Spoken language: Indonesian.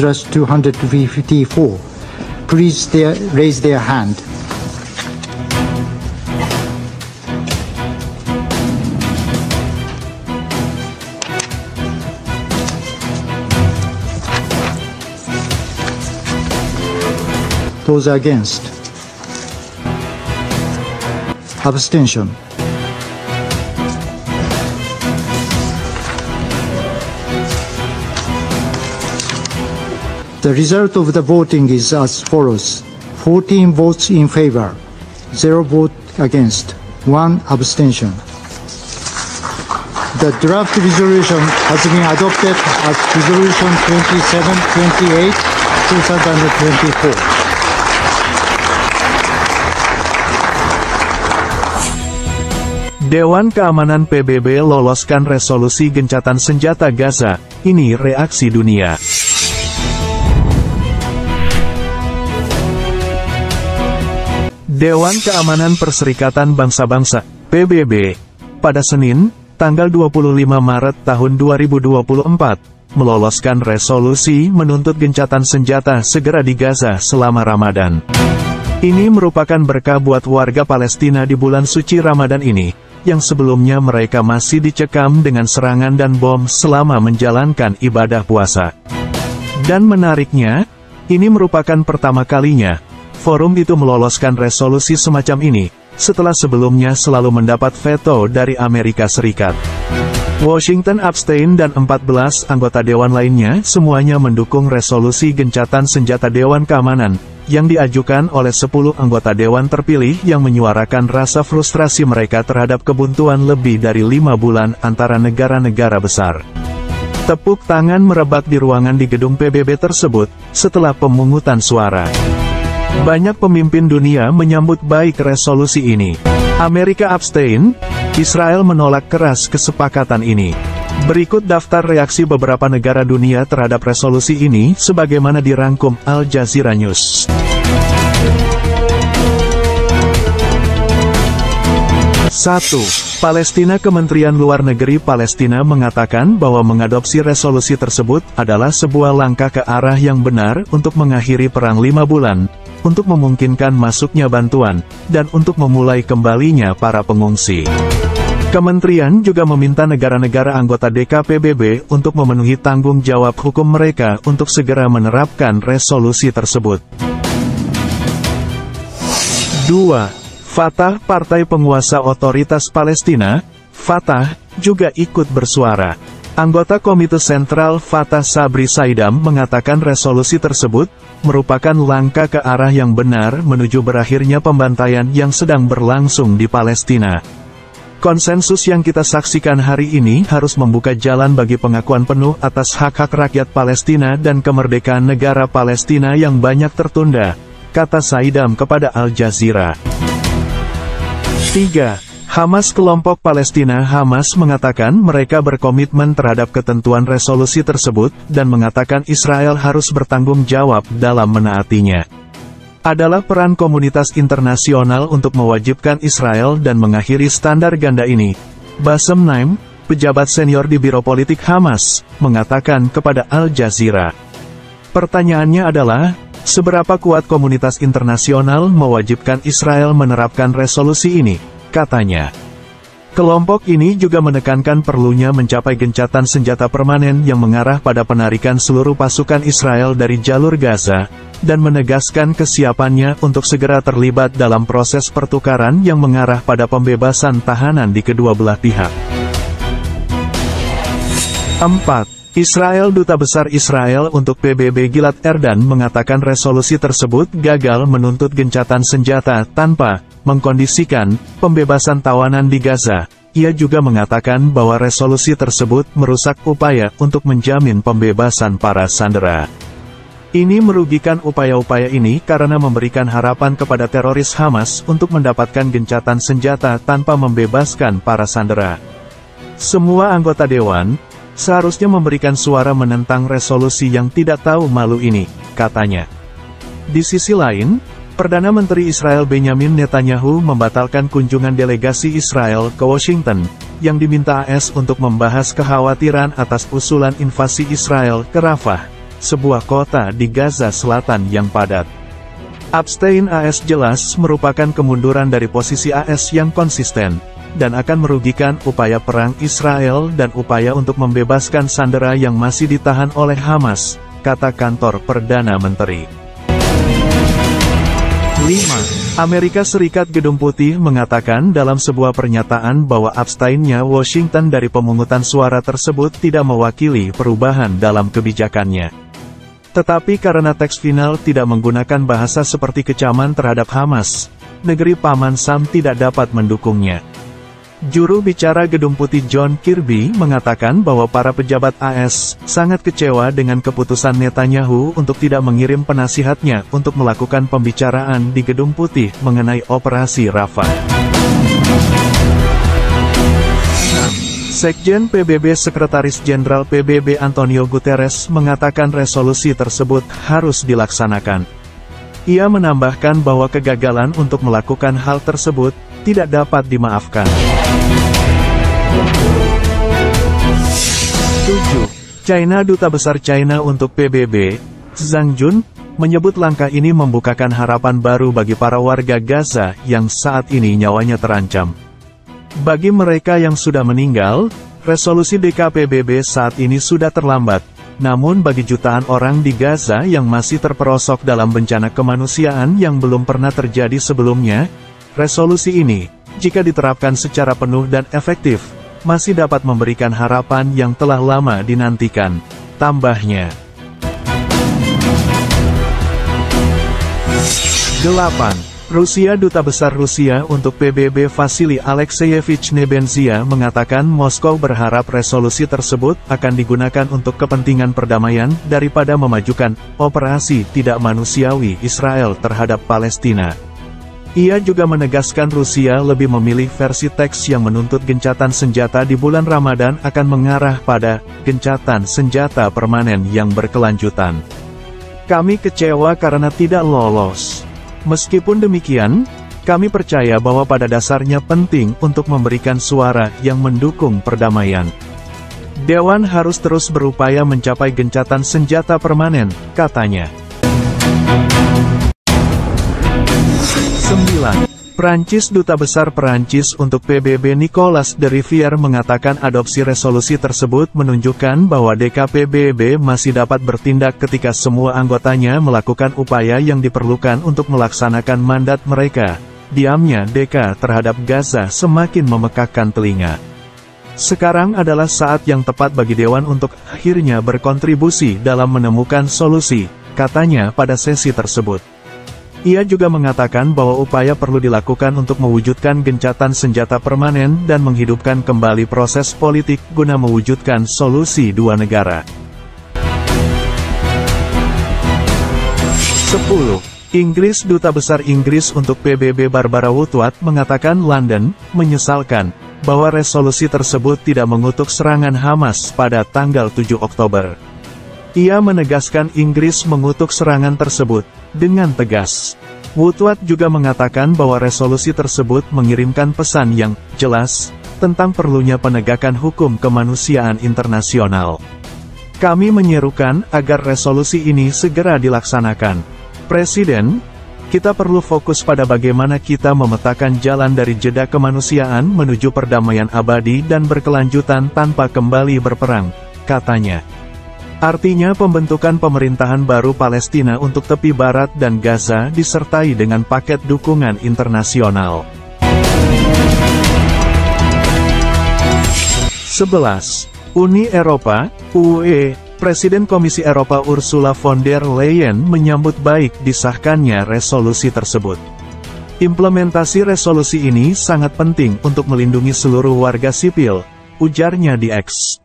254. Please raise their hand. Those against. Abstention. The result of the voting is as follows: 14 votes in favor, 0 vote against, 1 abstention. The draft resolution has been adopted as Resolution 2728, 2024. Dewan Keamanan PBB loloskan resolusi gencatan senjata Gaza, ini reaksi dunia. Dewan Keamanan Perserikatan Bangsa-Bangsa, PBB, pada Senin, tanggal 25 Maret tahun 2024, meloloskan resolusi menuntut gencatan senjata segera di Gaza selama Ramadan. Ini merupakan berkah buat warga Palestina di bulan suci Ramadan ini, yang sebelumnya mereka masih dicekam dengan serangan dan bom selama menjalankan ibadah puasa. Dan menariknya, ini merupakan pertama kalinya forum itu meloloskan resolusi semacam ini, setelah sebelumnya selalu mendapat veto dari Amerika Serikat. Washington abstain dan 14 anggota dewan lainnya semuanya mendukung resolusi gencatan senjata Dewan Keamanan, yang diajukan oleh 10 anggota dewan terpilih yang menyuarakan rasa frustrasi mereka terhadap kebuntuan lebih dari 5 bulan antara negara-negara besar. Tepuk tangan merebak di ruangan di gedung PBB tersebut, setelah pemungutan suara. Banyak pemimpin dunia menyambut baik resolusi ini. Amerika abstain, Israel menolak keras kesepakatan ini. Berikut daftar reaksi beberapa negara dunia terhadap resolusi ini sebagaimana dirangkum Al Jazeera News. 1. Palestina. Kementerian Luar Negeri Palestina mengatakan bahwa mengadopsi resolusi tersebut adalah sebuah langkah ke arah yang benar untuk mengakhiri perang 5 bulan, untuk memungkinkan masuknya bantuan, dan untuk memulai kembalinya para pengungsi. Kementerian juga meminta negara-negara anggota DKPBB untuk memenuhi tanggung jawab hukum mereka untuk segera menerapkan resolusi tersebut. 2. Fatah. Partai Penguasa Otoritas Palestina, Fatah, juga ikut bersuara. Anggota Komite Sentral Fatah Sabri Saidam mengatakan resolusi tersebut merupakan langkah ke arah yang benar menuju berakhirnya pembantaian yang sedang berlangsung di Palestina. Konsensus yang kita saksikan hari ini harus membuka jalan bagi pengakuan penuh atas hak-hak rakyat Palestina dan kemerdekaan negara Palestina yang banyak tertunda, kata Saidam kepada Al Jazeera. 3. Hamas. Kelompok Palestina Hamas mengatakan mereka berkomitmen terhadap ketentuan resolusi tersebut, dan mengatakan Israel harus bertanggung jawab dalam menaatinya. Adalah peran komunitas internasional untuk mewajibkan Israel dan mengakhiri standar ganda ini. Bassem Naim, pejabat senior di Biro Politik Hamas, mengatakan kepada Al Jazeera. Pertanyaannya adalah, seberapa kuat komunitas internasional mewajibkan Israel menerapkan resolusi ini, katanya. Kelompok ini juga menekankan perlunya mencapai gencatan senjata permanen yang mengarah pada penarikan seluruh pasukan Israel dari jalur Gaza, dan menegaskan kesiapannya untuk segera terlibat dalam proses pertukaran yang mengarah pada pembebasan tahanan di kedua belah pihak. 4. Israel. Duta Besar Israel untuk PBB Gilad Erdan mengatakan resolusi tersebut gagal menuntut gencatan senjata tanpa mengkondisikan pembebasan tawanan di Gaza. Ia juga mengatakan bahwa resolusi tersebut merusak upaya untuk menjamin pembebasan para sandera. Ini merugikan upaya-upaya ini karena memberikan harapan kepada teroris Hamas untuk mendapatkan gencatan senjata tanpa membebaskan para sandera. Semua anggota dewan seharusnya memberikan suara menentang resolusi yang tidak tahu malu ini, katanya. Di sisi lain, Perdana Menteri Israel Benjamin Netanyahu membatalkan kunjungan delegasi Israel ke Washington, yang diminta AS untuk membahas kekhawatiran atas usulan invasi Israel ke Rafah, sebuah kota di Gaza Selatan yang padat. Abstain AS jelas merupakan kemunduran dari posisi AS yang konsisten, dan akan merugikan upaya perang Israel dan upaya untuk membebaskan sandera yang masih ditahan oleh Hamas, kata kantor Perdana Menteri. 5. Amerika Serikat Gedung Putih mengatakan dalam sebuah pernyataan bahwa abstainnya Washington dari pemungutan suara tersebut tidak mewakili perubahan dalam kebijakannya. Tetapi karena teks final tidak menggunakan bahasa seperti kecaman terhadap Hamas, negeri Paman Sam tidak dapat mendukungnya. Juru bicara Gedung Putih John Kirby mengatakan bahwa para pejabat AS sangat kecewa dengan keputusan Netanyahu untuk tidak mengirim penasihatnya untuk melakukan pembicaraan di Gedung Putih mengenai operasi Rafah. Sekjen PBB Sekretaris Jenderal PBB Antonio Guterres mengatakan resolusi tersebut harus dilaksanakan. Ia menambahkan bahwa kegagalan untuk melakukan hal tersebut tidak dapat dimaafkan. 7. China Duta Besar China untuk PBB, Zhang Jun, menyebut langkah ini membukakan harapan baru bagi para warga Gaza yang saat ini nyawanya terancam. Bagi mereka yang sudah meninggal, resolusi DKPBB saat ini sudah terlambat. Namun bagi jutaan orang di Gaza yang masih terperosok dalam bencana kemanusiaan yang belum pernah terjadi sebelumnya, resolusi ini, jika diterapkan secara penuh dan efektif, masih dapat memberikan harapan yang telah lama dinantikan, tambahnya. 8. Rusia Duta Besar Rusia untuk PBB Vasily Alexeyevich Nebenzia mengatakan Moskow berharap resolusi tersebut akan digunakan untuk kepentingan perdamaian daripada memajukan operasi tidak manusiawi Israel terhadap Palestina. Ia juga menegaskan Rusia lebih memilih versi teks yang menuntut gencatan senjata di bulan Ramadan akan mengarah pada gencatan senjata permanen yang berkelanjutan. Kami kecewa karena tidak lolos. Meskipun demikian, kami percaya bahwa pada dasarnya penting untuk memberikan suara yang mendukung perdamaian. Dewan harus terus berupaya mencapai gencatan senjata permanen, katanya. 9. Prancis Duta Besar Perancis untuk PBB Nicolas de Rivière mengatakan adopsi resolusi tersebut menunjukkan bahwa DKPBB masih dapat bertindak ketika semua anggotanya melakukan upaya yang diperlukan untuk melaksanakan mandat mereka. Diamnya DK terhadap Gaza semakin memekakkan telinga. Sekarang adalah saat yang tepat bagi Dewan untuk akhirnya berkontribusi dalam menemukan solusi, katanya pada sesi tersebut. Ia juga mengatakan bahwa upaya perlu dilakukan untuk mewujudkan gencatan senjata permanen dan menghidupkan kembali proses politik guna mewujudkan solusi dua negara. 10. Inggris Duta Besar Inggris untuk PBB Barbara Woodward mengatakan London menyesalkan bahwa resolusi tersebut tidak mengutuk serangan Hamas pada tanggal 7 Oktober. Ia menegaskan Inggris mengutuk serangan tersebut dengan tegas. Woodward juga mengatakan bahwa resolusi tersebut mengirimkan pesan yang jelas tentang perlunya penegakan hukum kemanusiaan internasional. Kami menyerukan agar resolusi ini segera dilaksanakan. Presiden, kita perlu fokus pada bagaimana kita memetakan jalan dari jeda kemanusiaan menuju perdamaian abadi dan berkelanjutan tanpa kembali berperang, katanya. Artinya pembentukan pemerintahan baru Palestina untuk tepi barat dan Gaza disertai dengan paket dukungan internasional. 11. Uni Eropa, UE, Presiden Komisi Eropa Ursula von der Leyen menyambut baik disahkannya resolusi tersebut. Implementasi resolusi ini sangat penting untuk melindungi seluruh warga sipil, ujarnya di X.